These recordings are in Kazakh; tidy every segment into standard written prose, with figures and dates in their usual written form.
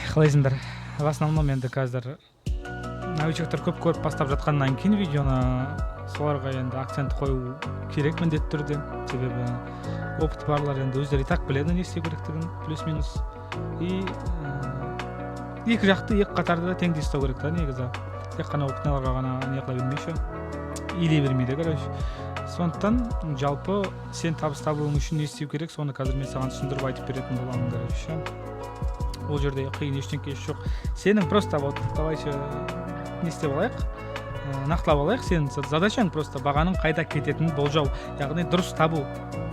Қалайсыңдар? В основном енді қазір новичоктар көп көріп бастап жатқаннан кейін видеоны соларға енді акцент қою керек міндетті түрде. Себебі опыт барлар енді өздері так біледі не істеу керектігін, плюс-минус. И екі жақты екі қатарды теңдей ұстау керек та негізі. Тек қана опытнайларға ғана не қыла бермейші, илей бермейді, короче. Сондықтан жалпы сен табыс табуың үшін не істеу керек, соны қазір мен саған түсіндіріп айтып беретін боламын, короче. Ол жерде қиын ештеңе жоқ. Сенің просто вот давайшы не істеп алайық, нақтылап алайық. Сенің задачаң просто бағаның қайда кететінін болжау, яғни дұрыс табу.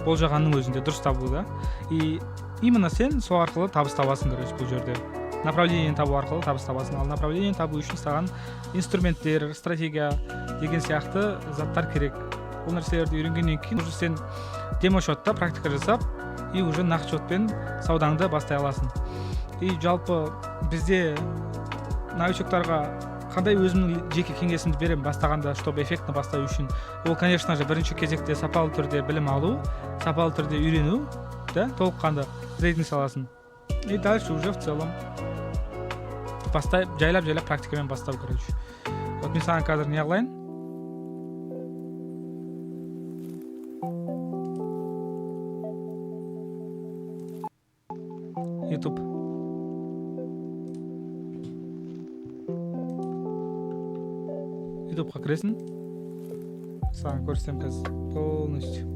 Болжағанның өзінде дұрыс табу да. И именно сен сол арқылы табыс табасың, короче, бұл жерде. Направлениені табу арқылы табыс табасың. Ал направлениені табу үшін саған инструменттер, стратегия деген сияқты заттар керек. Бұл нәрселерді үйренгеннен кейін уже сен демо шотта практика жасап, и уже нақты шотпен саудаңды бастай аласың. И жалпы бізде новичоктарға қандай өзімнің жеке кеңесімді беремін бастағанда, чтобы эффектно бастау үшін. Ол, конечно же, бірінші кезекте сапалы түрде білім алу, сапалы түрде үйрену, да, толыққанды трейдинг саласын. И дальше уже в целом жайлап практикамен бастау, короче. Вот мен саған қазір не қылайын? YouTube. YouTube'қа кіресің. Саған көрсетем қазір полностью.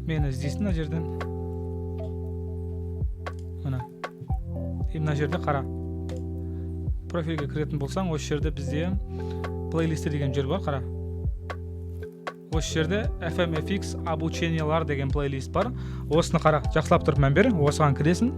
Мені іздейсің мына жерден. Мына. И мына жерде қара. Профильге кіретін болсаң, осы жерде бізде плейлисті деген жер бар, қара. Осы жерде FMFX обучениялар деген плейлист бар. Осыны қара, жақсылап тұрып мән бер, осыған кіресің.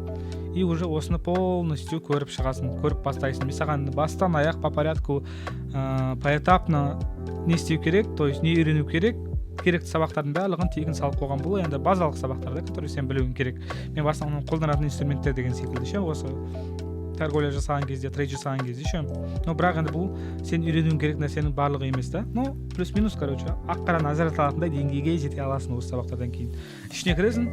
И уже осыны полностью көріп шығасың, көріп бастайсың. Мен саған бастан аяқ по порядку, поэтапно не істеу керек, то есть не үйрену керек, керекті сабақтардың барлығын тегін салып қойған. Бұл енді базалық сабақтар да, которые сен білуің керек. Мен басынан қолданатын инструменттер деген секілді ше, осы торговля жасаған кезде, трейд жасаған кезде ше. Но бірақ енді бұл сен үйренуің керек нәрсенің барлығы емес та. Ну, плюс-минус, короче, ақ-қара назар алатындай деңгейге жете аласың осы сабақтардан кейін. Ішіне кіресің.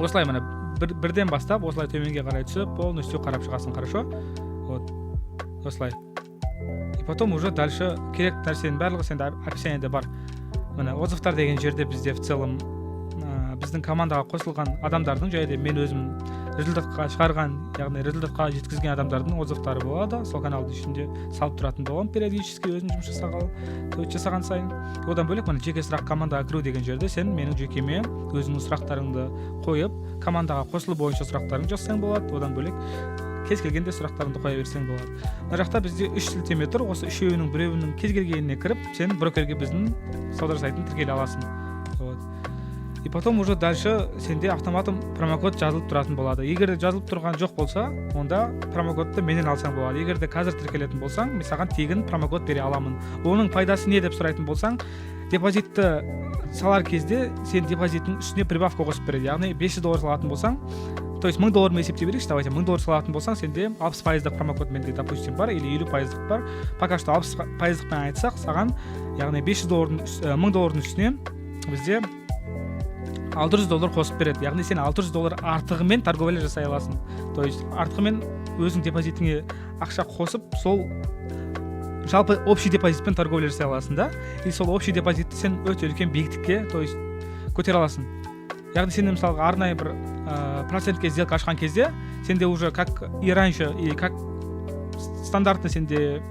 Осылай міне бірден бастап, осылай төменге қарай түсіп, полностью қарап шығасың, хорошо? Вот. Осылай. И потом уже дальше керек нәрсенің барлығы сенде описаниеде бар. Міне отзывтар деген жерде бізде в целом біздің командаға қосылған адамдардың жайда мен өзім результатқа шығарған, яғни результатқа жеткізген адамдардың отзывтары болады. Сол каналдың ішінде салып тұратын боламын периодически өзім жұмыс жасаған сайын. Одан бөлек міне жеке сұрақ командаға кіру деген жерде сен менің жекеме өзіңнің сұрақтарыңды қойып, командаға қосылу бойынша сұрақтарыңды жазсаң болады. Одан бөлек кез келгенде сұрақтарыңды қоя берсең болады. Мына жақта бізде 3 сілтеме тұр. Осы үшеуінің біреуінің кез келгеніне кіріп, сен брокерге біздің сауда сайтын тіркеле аласың. Вот. И потом уже дальше сенде автоматом промокод жазылып тұратын болады. Егер де жазылып тұрған жоқ болса, онда промокодты менен алсаң болады. Егер де қазір тіркелетін болсаң, мен саған тегін промокод бере аламын. Оның пайдасы не деп сұрайтын болсаң, депозитті салар кезде сен депозиттің үстіне прибавка қосып береді. Яғни $500 салатын болсаң, то есть $1000 есептей берейікші, давайте $1000 салатын болсаң, сенде 60% промокод менде, допустим, бар, или 50% бар. Пока что 60%-пен айтсақ, саған, яғни $1000 үстіне бізде $600 қосып береді. Яғни сен $600 артығымен торговля жасай аласың. То есть артығымен өзің депозитіңе ақша қосып, сол жалпы общий депозитпен торговля жасай аласың да. И сол общий депозитті сен өте үлкен биіктікке, то есть көтере аласың. Яғни сен мысалға арнайы бір процентке сделка ашқан кезде, сенде уже как и раньше, и как стандартно сенде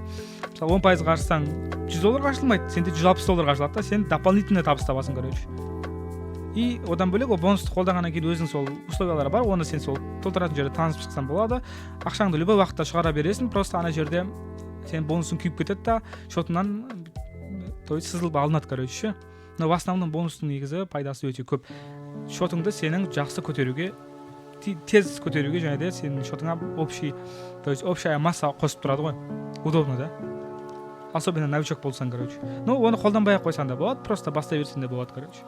10% ашсаң $100 ашылмайды, сенде $160 ашылады да, сен дополнительно табыс табасың, короче. И одан бөлек ол бонусты қолданғаннан кейін өзің сол условиялары бар, оны сен сол толтыратын жерде танысып шықсан болады. Ақшаңды любой уақытта шығара бересің, просто ана жерде сен бонусың күйіп кетеді да, шотыңнан то есть сызылып алынады, короче. Но в основном бонустың негізі пайдасы өте көп. Шотыңды сенің жақсы көтеруге, тез көтеруге және де сенің шотыңа общий, то есть общая масса қосып тұрады ғой. Удобно, да? Особенно новичок болсаң, короче. Ну, оны қолданбай ақ қойсаң да болады, просто бастай берсең де болады, короче.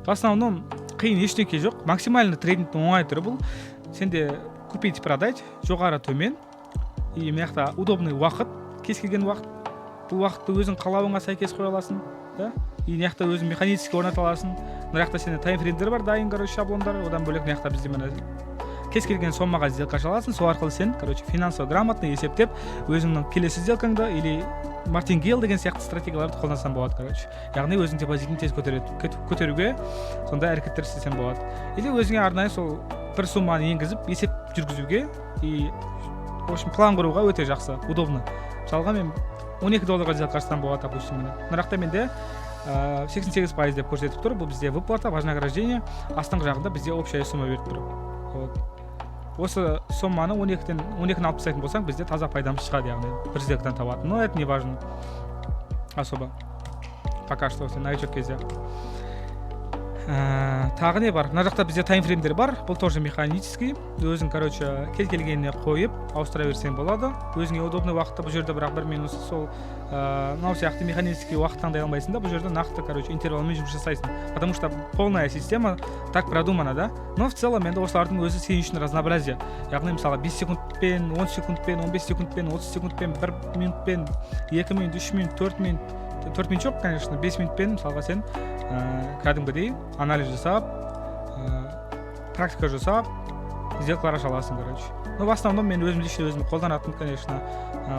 В основном қиын ештеңе жоқ. Максимальный трейдингтің оңай түрі бұл. Сенде купить, продать, жоғары төмен. И мына удобный уақыт, кез келген уақыт. Бұл уақытты өзің қалауыңа сәйкес қоя аласың, да? И мына өзің механически орната аласың. Мына жақта сенде таймфреймдер бар, дайын, короче, шаблондар. Одан бөлек мына бізде мына кез келген соммаға сделка аша аласың. Сол арқылы сен, финансово грамотно есептеп, өзіңнің келесі сделкаңды или мартингейл деген сияқты стратегияларды қолдансаң болады, яғни өзің депозитін тез көтеруге сондай әрекеттер істесең болады. Или өзіңе арнайы сол бір сумманы енгізіп, есеп жүргізуге и в общем план құруға өте жақсы, удобно. Мысалға мен $12 сделка ашсам болады, допустим, мына жақта менде 88% деп көрсетіп тұр. Бұл бізде выплата, вознаграждение, астыңғы жағында бізде общая сумма беріп тұр. Осы сумманы 12-ден алып тастайтын болсаң, бізде таза пайдамыз шығады, яғни бір сделкадан табатын. Но это не важно. Особо. Пока что новичок кезде. Тағы не бар? Мына жақта бізде таймфреймдер бар. Бұл тоже механический. Өзің, кез келгеніне қойып, ауыстыра берсең болады. Өзіңе удобный уақытта бұл жерде бірақ бір минусы сол мынау сияқты механический уақыт таңдай алмайсың да, бұл жерде нақты, интервалмен жұмыс жасайсың. Потому что полная система так продумана, да? Но в целом енді осылардың өзі сен үшін разнообразие. Яғни мысалы 5 секундпен, 10 секундпен, 15 секундпен, 30 секундпен, 1 минутпен, 2 минут, 3 минут, 4 минут, 4 минут жоқ, конечно, 5 минутпен мысалға сен кәдімгідей анализ жасап, практика жасап, сделкалар аша аласың, Но в основном мен өзім қолданатын, конечно,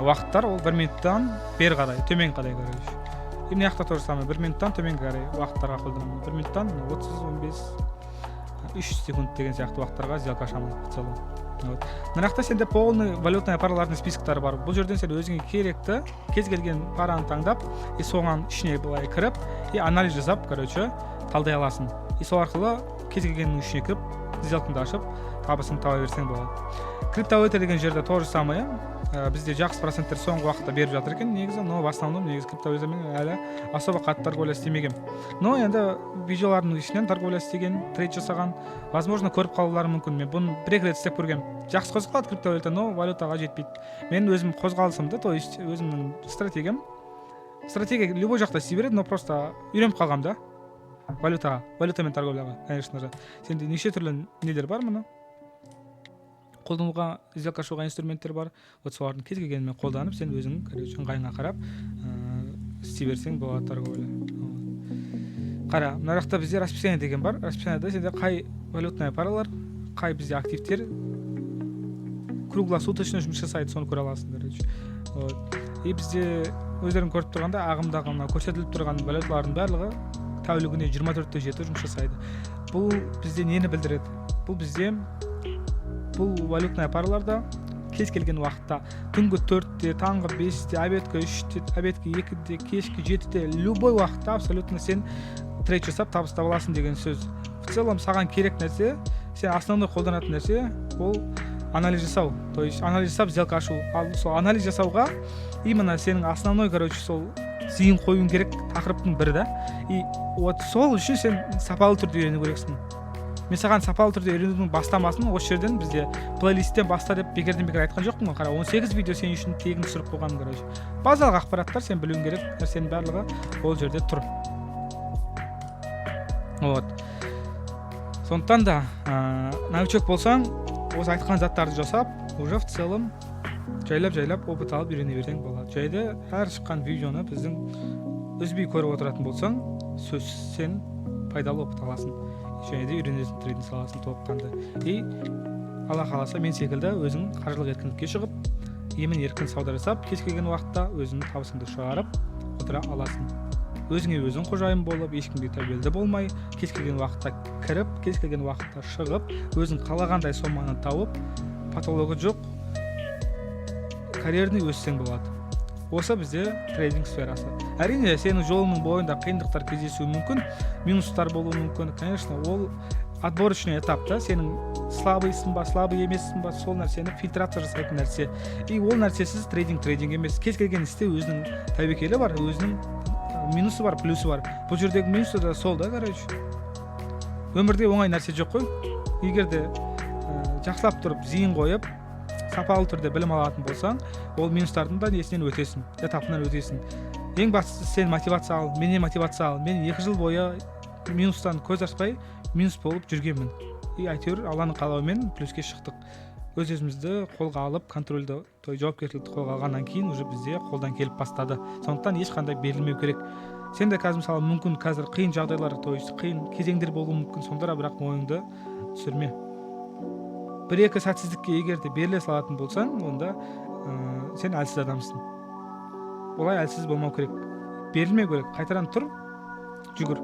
уақыттар ол 1 минуттан бері қарай, төмен қарай, И мына жақта тоже самое, 1 минуттан төмен қарай уақыттарға қолданамын. 1 минуттан 30, 15, 3 секунд деген сияқты уақыттарға сделка ашамын в целом. Мына жақта сенде полный валютная паралардың списоктары бар. Бұл жерден сен өзіңе керекті кез келген параны таңдап, и соған ішіне былай кіріп, и анализ жасап, талдай аласың. И сол арқылы кез келгеннің ішіне кіріп, сделкаңды ашып, табысын таба берсең болады. Криптовалюта деген жерде тоже самое. Бізде жақсы проценттер соңғы уақытта беріп жатыр екен негізі, но в основном негізі криптовалютамен әлі особо қатты торговля істемеген. Но енді видеолардың ішінен торговля істеген, трейд жасаған, возможно, көріп қалулары мүмкін. Мен бұны бір-екі рет істеп көргем. Жақсы қозғалады криптовалюта, но валютаға жетпейді. Мен өзім қозғалысымды, то есть өзімнің стратегия любой жақта істей береді, но просто үйреніп қалғам да валютамен торговляға, конечно же. Сенде неше түрлі нелер бар мұны? Қолдануға, сделка ашуға инструменттер бар. Солардың кез келгенмен қолданып, сен өзің ыңғайыңа қарап істей берсең болады торговля. Қара, мына жақта бізде расписание деген бар. Расписаниеда сенде қай валютная паралар, қай бізде активтер круглосуточно жұмыс жасайды, соны көре аласың. И бізде өздерің көріп тұрғанда ағымдағы көрсетіліп тұрған валюталардың барлығы тәулігіне 24/7 жұмыс жасайды. Бұл бізде нені білдіреді? Бұл валютная параларда кез келген уақытта түнгі 4-те, таңғы 5-те, обедке 3-те, обедке 2-те, кешкі 7-те, любой уақытта абсолютно сен трейд жасап табыс таба аласың деген сөз. В целом саған керек нәрсе, сен основной қолданатын нәрсе ол анализ жасау. То есть анализ жасап сделка ашу. Ал сол анализ жасауға именно сенің основной, сол зейін қоюың керек тақырыптың бірі да. И вот сол үшін сен сапалы түрде үйрену керексің. Мен саған сапалы түрде үйренудің бастамасын осы жерден бізде плейлисттен баста деп бекерден бекер айтқан жоқпын ғой. Қара, 18 видео сен үшін тегін түсіріп қойғаным, базалық ақпараттар сен білуің керек, нәрсенің барлығы ол жерде тұр. Сондықтан да новичок болсаң, осы айтқан заттарды жасап, уже в целом жайлап опыт алып үйрене берсең болады. Жайды әр шыққан видеоны біздің үзбей көріп отыратын болсаң, сөз сен пайдалы опыт аласың. Және де үйренесің трейдинг саласын толыққанды. И Алла қаласа мен секілді өзің қаржылық еркіндікке шығып, емін-еркін сауда жасап, кез келген уақытта өзіңнің табысыңды шығарып отыра аласың. Өзіңе өзің қожайын болып, ешкімге тәуелді болмай, кез келген уақытта кіріп, кез келген уақытта шығып, өзің қалағандай соманы тауып, патологы жоқ карьерный өссең болады. Осы бізде трейдинг сферасы. Әрине, сенің жолыңның бойында қиындықтар кездесуі мүмкін, минустар болуы мүмкін. Конечно, ол отборочный этап та, сенің слабыйсың ба, слабый емессің ба, сол нәрсені фильтрация жасайтын нәрсе. И ол нәрсесіз трейдинг емес. Кез келген істе өзінің тәуекелі бар, өзінің минусы бар, плюсы бар. Бұл жердегі минусы да сол да, өмірде оңай нәрсе жоқ қой. Егер де жақсылап тұрып, зейін қойып, сапалы түрде білім алатын болсаң, ол минустардың да несінен өтесің, этапынан өтесің. Ең бастысы сен мотивация ал, менен мотивация ал. Мен 2 жыл бойы минустан көз ашпай, минус болып жүргенмін. И әйтеуір Алланың қалауымен плюске шықтық. Өз-өзімізді қолға алып, контрольді, жауапкершілікті қолға алғаннан кейін уже бізде қолдан келіп бастады. Сондықтан ешқандай берілмеу керек. Сен де қазір мысалы мүмкін қазір қиын жағдайлар, қиын кезеңдер болуы мүмкін, сонда бірақ мойныңды түсірме. 1-2 сәтсіздікке егерде беріле салатын болсаң, онда сен әлсіз адамсың. Олай әлсіз болмау керек. Берілмеу керек. Қайтадан тұр, жүгір.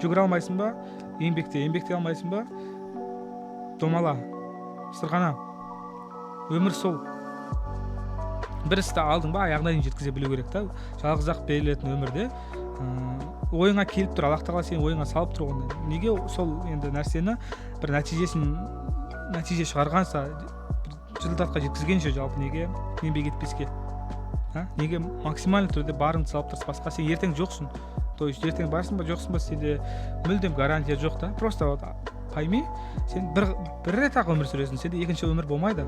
Жүгіре алмайсың ба? Еңбекте алмайсың ба? Домала, сырғана. Өмір сол. Бір істі алдың ба, аяғына дейін жеткізе білу керек та. Жалғыз-ақ берілетін өмірде ойыңа келіп тұр, Аллах тағала сен ойыңа салып тұр онда. Неге сол енді нәрсені бір нәтиже шығарғанса, жылдатқа жеткізгенше жалпы неге еңбек етпеске? Неге максимальный түрде барыңды салып тұрсың? Басқа сен ертең жоқсың. То есть ертең барсың ба, жоқсың ба, сенде мүлдем гарантия жоқ та. Просто пойми, сен бір рет-ақ өмір сүресің, сенде екінші өмір болмайды.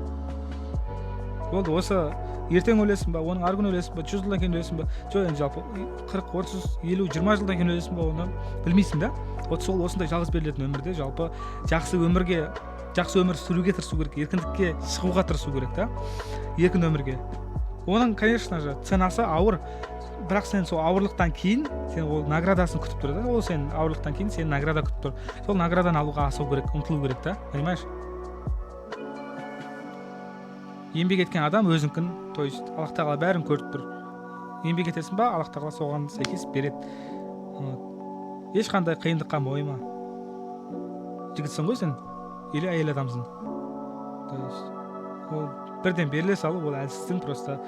Болды, осы ертең өлесің ба, оның арғы күні өлесің ба, 100 жылдан кейін өлесің ба? Жоқ, енді жалпы 40, 30, 50, 20 жылдан кейін өлесің ба, оны білмейсің да. Сол осындай жалғыз берілетін өмірде жалпы жақсы өмір сүруге тырысу керек, еркіндікке шығуға тырысу керек та. Еркін өмірге. Оның, конечно же, ценасы ауыр. Бірақ сен сол ауырлықтан кейін сен ол наградасын күтіп тұр да. Ол сен ауырлықтан кейін сен награда күтіп тұр. Сол наградан алуға асу керек, ұмтылу керек та. Понимаешь? Еңбек еткен адам өзінкін, то есть Аллах тағала бәрін көріп тұр. Еңбек етесің ба, Аллах тағала соған сәйкес береді. Ешқандай қиындыққа мойыма. Жігітсің ғой сен, или әйел адамсың. То есть ол бірден беріле салу, ол әлсіздің просто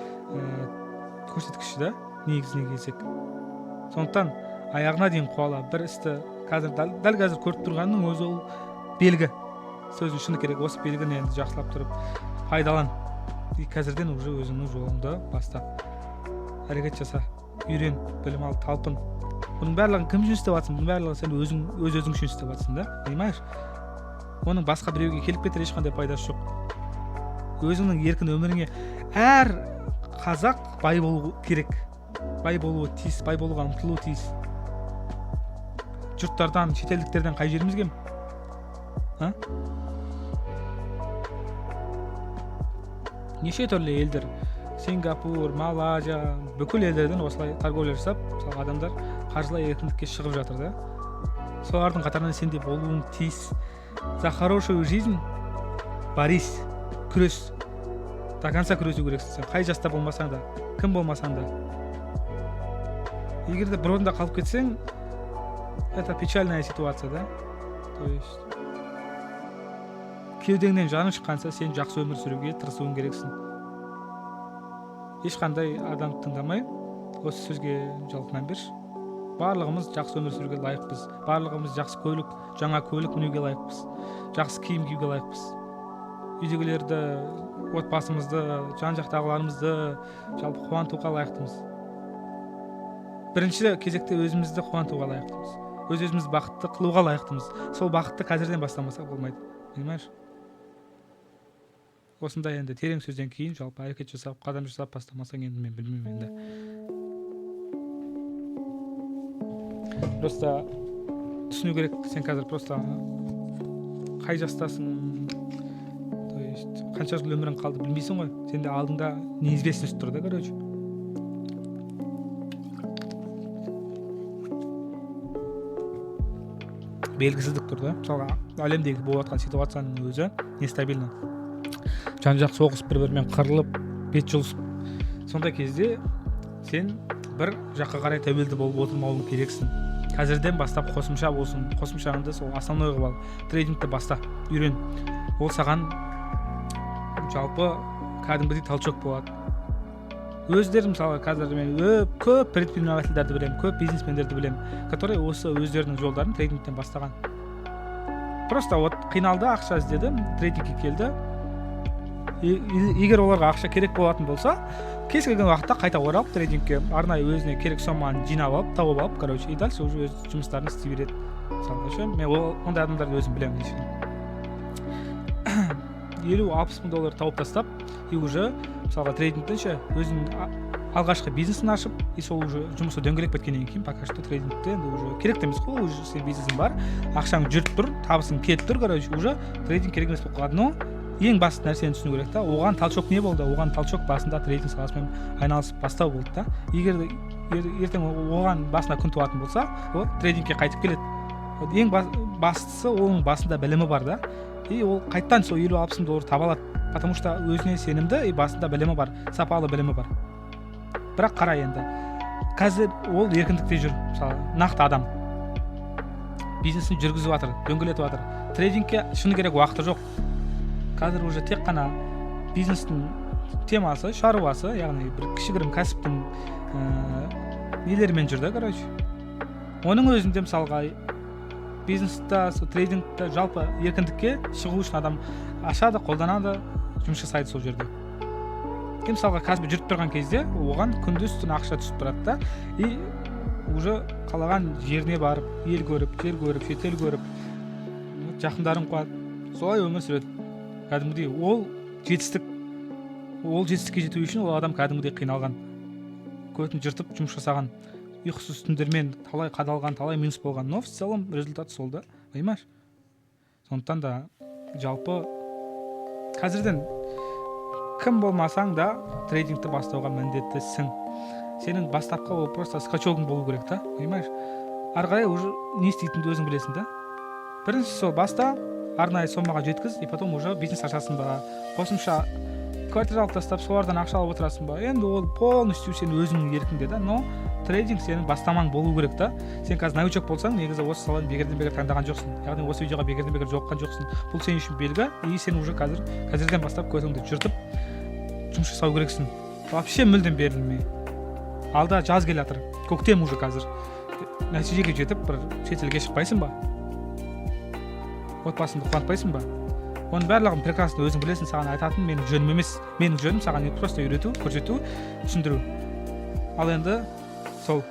көрсеткіші да, негізіне келсек. Сондықтан аяғына дейін қуала, бір істі қазір дәл қазір көріп тұрғанның өзі ол белгі. Сөздің шыны керек, осы белгіні енді жақсылап тұрып пайдалан. Қазірден уже өзіңнің жолыңды баста. Әрекет жаса, үйрен, білім ал, талпын. Бұның барлығын кім үшін істеп жатсың? Бұның барлығын сен өзің үшін істеп жатсың да, понимаешь? Оның басқа біреуге келіп кетер ешқандай пайдасы жоқ. Өзіңнің еркін өміріңе әр қазақ бай болу керек. Бай болуы тиіс, бай болуға ұмтылуы тиіс. Жұрттардан, шетелдіктерден қай жеріміз кем? Неше түрлі елдер, Сингапур, Малайзия, бүкіл елдерден осылай торговля жасап, мысалы адамдар қаржылай еркіндікке шығып жатыр да. Солардың қатарынан сен де болуың тиіс. За хорошую жизнь борись, күрес. До конца күресу керексің сен. Қай жаста болмасаң да, кім болмасаң да. Егер де бір орында қалып кетсең, это печальная ситуация, да? То есть кеудеңнен жаның шыққанса, сен жақсы өмір сүруге тырысуың керексің. Ешқандай адамды тыңдамай, осы сөзге жалпы мән берші. Барлығымыз жақсы өмір сүруге лайықпыз. Барлығымыз жақсы көлік, жаңа көлік мінуге лайықпыз. Жақсы киім киюге лайықпыз. Үйдегілерді, отбасымызды, жан-жақтағыларымызды жалпы қуантуға лайықтымыз. Бірінші кезекте өзімізді қуантуға лайықтымыз. Өз-өзімізді бақытты қылуға лайықтымыз. Сол бақытты қазірден бастамасақ болмайды. Понимаешь? Осындай енді терең сөзден кейін жалпы әрекет жасап, қадам жасап бастамасаң енді мен білмеймін енді. Просто түсіну керек, сен қазір просто қай жастасың, то есть қанша жыл өмірің қалды білмейсің ғой. Сенде алдыңда неизвестность тұр да, короче. Белгісіздік тұр да. Мысалға әлемдегі болып жатқан ситуацияның өзі нестабильный. Жан-жақ соғыс, бір-бірімен қырылып, бет жұлысып. Сондай кезде сен бір жаққа қарай тәуелді болып отырмауың керексің. Қазірден бастап қосымша болсын. Қосымшаңды сол основной қылып ал. Трейдингті баста, үйрен. Ол саған жалпы кәдімгідей толчок болады. Өздері мысалы қазір мен көп предпринимательдерді білемін, көп бизнесмендерді білемін, которые осы өздерінің жолдарын трейдингтен бастаған. Просто вот қиналды, ақша іздеді, трейдингке келді. Егер оларға ақша керек болатын болса, кез келген уақытта қайта оралып трейдингке арнайы өзіне керек соманы жинап алып, тауып алып, короче, и дальше уже өз жұмыстарын істей береді. Мысалға ше, мен ондай адамдарды өзім білемін. 50-60 мың доллар тауып тастап, и уже мысалға трейдингтен ше өзінің алғашқы бизнесін ашып, и сол уже жұмысы дөңгелек біткеннен кейін пока что трейдингте енді уже керек емес қой, уже сен бизнесің бар, ақшаң жүріп тұр, табысың келіп тұр, короче, уже трейдинг керек емес болып қалады. Но ең басты нәрсені түсіну керек та, оған толчок не болды? Оған толчок басында трейдинг саласымен айналысып бастау болды да. Егер ертең оған басына күн туатын болса, ол трейдингке қайтып келеді. Ең бастысы оның басында білімі бар да. и ол қайттан сол 50-60 доллар таба алады, потому что өзіне сенімді и басында білімі бар, сапалы білімі бар. Бірақ қара енді қазір ол еркіндікте жүр. Мысалы нақты адам бизнесін жүргізіп жатыр, дөңгелетіп жатыр. Трейдингке шыны керек уақыты жоқ. Қазір уже тек қана бизнестің темасы, шаруасы, яғни бір кішігірім кәсіптің нелерімен жүр да, короче. Оның өзінде мысалға бизнеста, трейдингта жалпы еркіндікке шығу үшін адам ашады, қолданады, жұмыс жасайды сол жерде. Мысалға кәсіп жүріп тұрған кезде оған күндіз-түн ақша түсіп тұрады да, и уже қалаған жеріне барып, ел көріп, жер көріп, шетел көріп, жақындарын қуады, солай өмір сүреді. Кәдімгідей ол жетістікке жету үшін ол адам кәдімгідей қиналған, көтін жыртып жұмыс жасаған, ұйқысыз түндермен талай қадалған, талай минус болған, но в целом результат сол да, понимаешь? Сондықтан да жалпы қазірден кім болмасаң да трейдингті бастауға міндеттісің. Сенің бастапқы ол просто скачогың болу керек та, понимаешь? Ары қарай уже не істейтінді өзің білесің да. Бірінші сол баста, арнайы сомаға жеткіз, и потом уже бизнес ашасың ба, қосымша квартира алып тастап, солардан ақша алып отырасың ба. Енді ол полностью сен өзіңнің еркіңде да, но трейдинг сенің бастамаң болу керек та. Сен қазір новичок болсаң, негізі осы саланы бекерден бекер таңдаған жоқсың. Яғни осы видеоға бекерден бекер жоққан жоқсың. Бұл сен үшін белгі, и сен уже қазірден бастап көзіңді жыртып жұмыс жасау керексің. Вообще мүлдем берілмей. Алда жаз келе жатыр, көктем уже қазір. Нәтижеге жетіп, бір шетелге шықпайсың ба? Отбасыңды қуантпайсың ба? Оның барлығын прекрасно өзің білесің, саған айтатын менің жөнім емес. Менің жөнім саған просто үйрету, көрсету, түсіндіру. Ал енді сол